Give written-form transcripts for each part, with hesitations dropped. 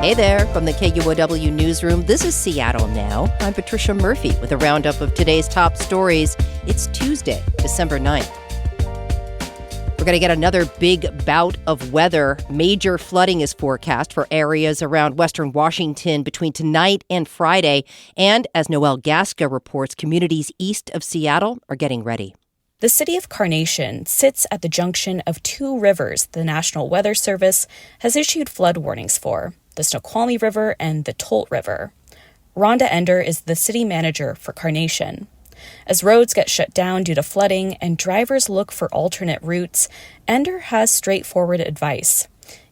Hey there, from the KUOW newsroom, this is Seattle Now. I'm Patricia Murphy with a roundup of today's top stories. It's Tuesday, December 9th. We're going to get another big bout of weather. Major flooding is forecast for areas around western Washington between tonight and Friday. And as Noelle Gasca reports, communities east of Seattle are getting ready. The city of Carnation sits at the junction of two rivers the National Weather Service has issued flood warnins for, the Snoqualmie River and the Tolt River. Rhonda Ender is the city manager for Carnation. As roads get shut down due to flooding and drivers look for alternate routes, Ender has straightforward advice.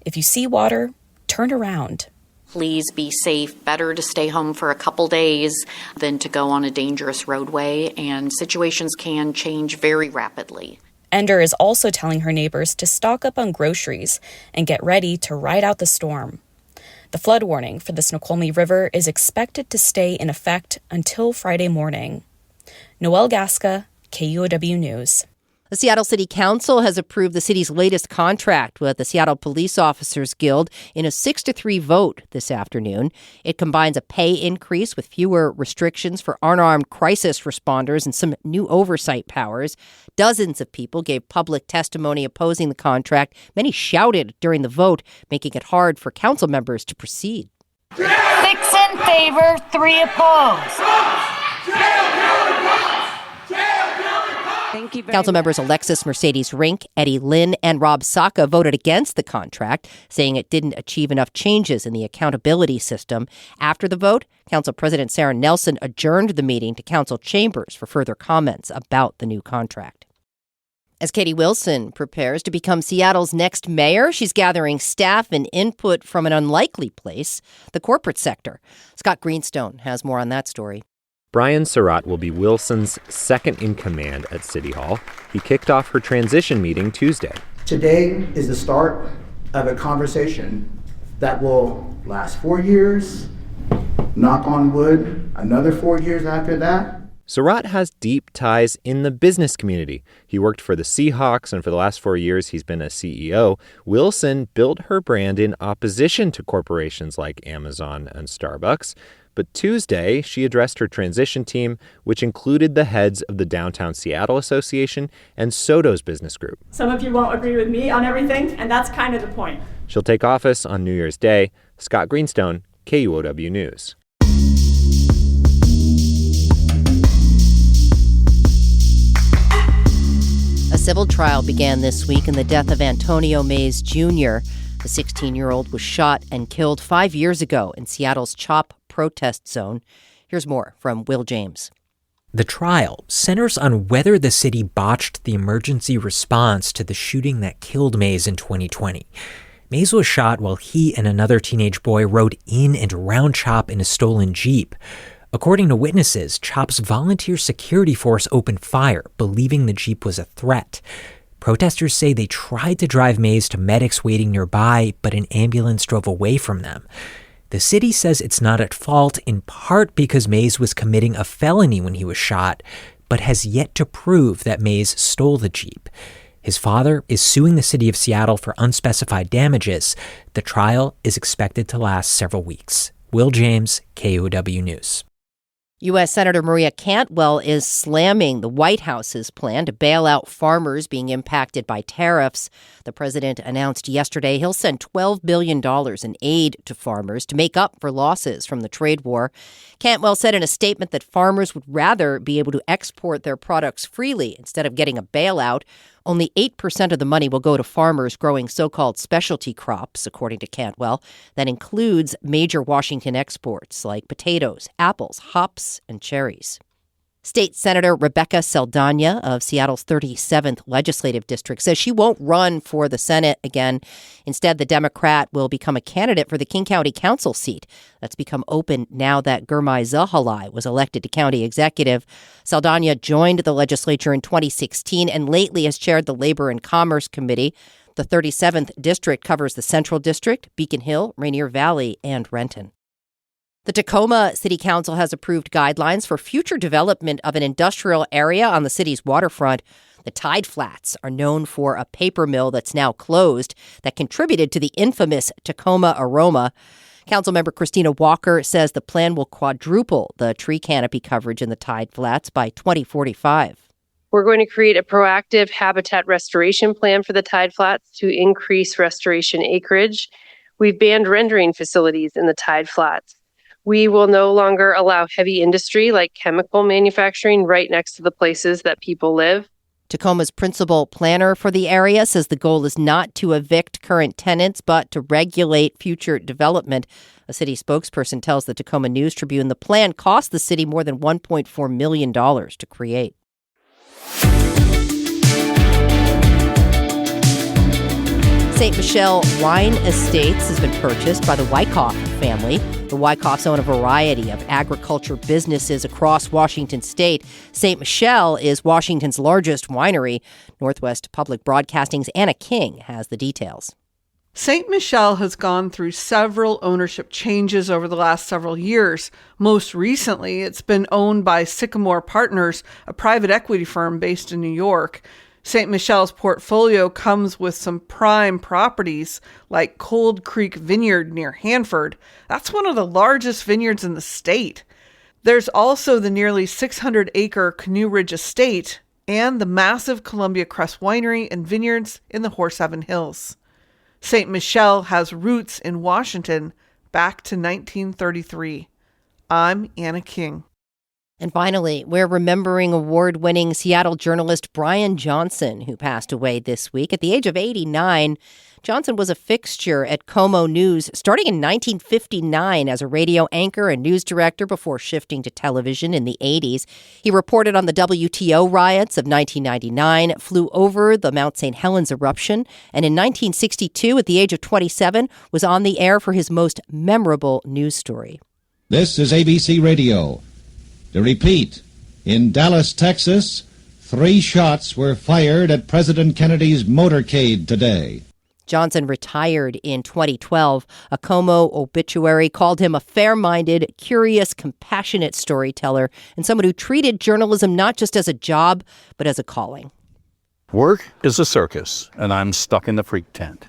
If you see water, turn around. Please be safe. Better to stay home for a couple days than to go on a dangerous roadway, and situations can change very rapidly. Ender is also telling her neighbors to stock up on groceries and get ready to ride out the storm. The flood warning for the Snoqualmie River is expected to stay in effect until Friday morning. Noelle Gasca, KUOW News. The Seattle City Council has approved the city's latest contract with the Seattle Police Officers Guild in a 6-3 vote this afternoon. It combines a pay increase with fewer restrictions for unarmed crisis responders and some new oversight powers. Dozens of people gave public testimony opposing the contract. Many shouted during the vote, making it hard for council members to proceed. 6 in favor, 3 opposed. Thank you very Council members Alexis Mercedes Rink, Eddie Lynn, and Rob Saka voted against the contract, saying it didn't achieve enough changes in the accountability system. After the vote, Council President Sarah Nelson adjourned the meeting to Council chambers for further comments about the new contract. As Katie Wilson prepares to become Seattle's next mayor, she's gathering staff and input from an unlikely place, the corporate sector. Scott Greenstone has more on that story. Brian Surratt will be Wilson's second-in-command at City Hall. He kicked off her transition meeting Tuesday. Today is the start of a conversation that will last 4 years, knock on wood, another 4 years after that. Surratt has deep ties in the business community. He worked for the Seahawks, and for the last 4 years, he's been a CEO. Wilson built her brand in opposition to corporations like Amazon and Starbucks. But Tuesday, she addressed her transition team, which included the heads of the Downtown Seattle Association and Soto's business group. Some of you won't agree with me on everything, and that's kind of the point. She'll take office on New Year's Day. Scott Greenstone, KUOW News. A civil trial began this week in the death of Antonio Mays Jr. The 16-year-old was shot and killed 5 years ago in Seattle's CHOP protest zone. Here's more from Will James. The trial centers on whether the city botched the emergency response to the shooting that killed Mays in 2020. Mays was shot while he and another teenage boy rode in and around CHOP in a stolen Jeep. According to witnesses, CHOP's volunteer security force opened fire, believing the Jeep was a threat. Protesters say they tried to drive Mays to medics waiting nearby, but an ambulance drove away from them. The city says it's not at fault, in part because Mays was committing a felony when he was shot, but has yet to prove that Mays stole the Jeep. His father is suing the city of Seattle for unspecified damages. The trial is expected to last several weeks. Will James, KUOW News. U.S. Senator Maria Cantwell is slamming the White House's plan to bail out farmers being impacted by tariffs. The president announced yesterday he'll send $12 billion in aid to farmers to make up for losses from the trade war. Cantwell said in a statement that farmers would rather be able to export their products freely instead of getting a bailout. Only 8% of the money will go to farmers growing so-called specialty crops, according to Cantwell. That includes major Washington exports like potatoes, apples, hops, and cherries. State Senator Rebecca Saldana of Seattle's 37th Legislative District says she won't run for the Senate again. Instead, the Democrat will become a candidate for the King County Council seat. That's become open now that Gurmai Zahalai was elected to county executive. Saldana joined the legislature in 2016 and lately has chaired the Labor and Commerce Committee. The 37th District covers the Central District, Beacon Hill, Rainier Valley, and Renton. The Tacoma City Council has approved guidelines for future development of an industrial area on the city's waterfront. The Tide Flats are known for a paper mill that's now closed that contributed to the infamous Tacoma aroma. Councilmember Christina Walker says the plan will quadruple the tree canopy coverage in the tide flats by 2045. We're going to create a proactive habitat restoration plan for the tide flats to increase restoration acreage. We've banned rendering facilities in the tide flats. We will no longer allow heavy industry like chemical manufacturing right next to the places that people live. Tacoma's principal planner for the area says the goal is not to evict current tenants, but to regulate future development. A city spokesperson tells the Tacoma News Tribune the plan cost the city more than $1.4 million to create. St. Michel Wine Estates has been purchased by the Wyckoff family. The Wyckoffs own a variety of agriculture businesses across Washington state. St. Michel is Washington's largest winery. Northwest Public Broadcasting's Anna King has the details. St. Michel has gone through several ownership changes over the last several years. Most recently, it's been owned by Sycamore Partners, a private equity firm based in New York. St. Michel's portfolio comes with some prime properties like Cold Creek Vineyard near Hanford. That's one of the largest vineyards in the state. There's also the nearly 600-acre Canoe Ridge Estate and the massive Columbia Crest Winery and Vineyards in the Horse Heaven Hills. St. Michel has roots in Washington back to 1933. I'm Anna King. And finally, we're remembering award-winning Seattle journalist Brian Johnson, who passed away this week at the age of 89. Johnson was a fixture at KUOW News starting in 1959 as a radio anchor and news director before shifting to television in the 80s. He reported on the WTO riots of 1999, flew over the Mount St. Helens eruption, and in 1962, at the age of 27, was on the air for his most memorable news story. This is ABC Radio. To repeat, in Dallas, Texas, 3 shots were fired at President Kennedy's motorcade today. Johnson retired in 2012. A KUOW obituary called him a fair-minded, curious, compassionate storyteller and someone who treated journalism not just as a job, but as a calling. Work is a circus, and I'm stuck in the freak tent.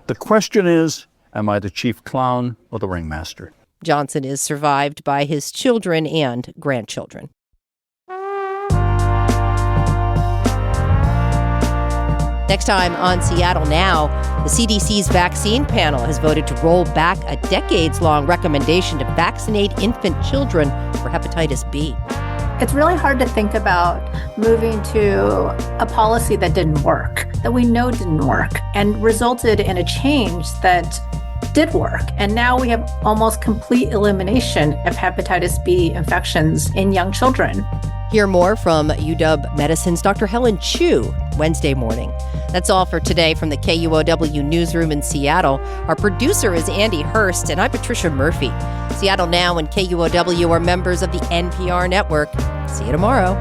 The question is, am I the chief clown or the ringmaster? Johnson is survived by his children and grandchildren. Next time on Seattle Now, the CDC's vaccine panel has voted to roll back a decades-long recommendation to vaccinate infant children for hepatitis B. It's really hard to think about moving to a policy that didn't work, that we know didn't work, and resulted in a change that did work. And now we have almost complete elimination of hepatitis B infections in young children. Hear more from UW Medicine's Dr. Helen Chu Wednesday morning. That's all for today from the KUOW Newsroom in Seattle. Our producer is Andy Hurst, and I'm Patricia Murphy. Seattle Now and KUOW are members of the NPR network. See you tomorrow.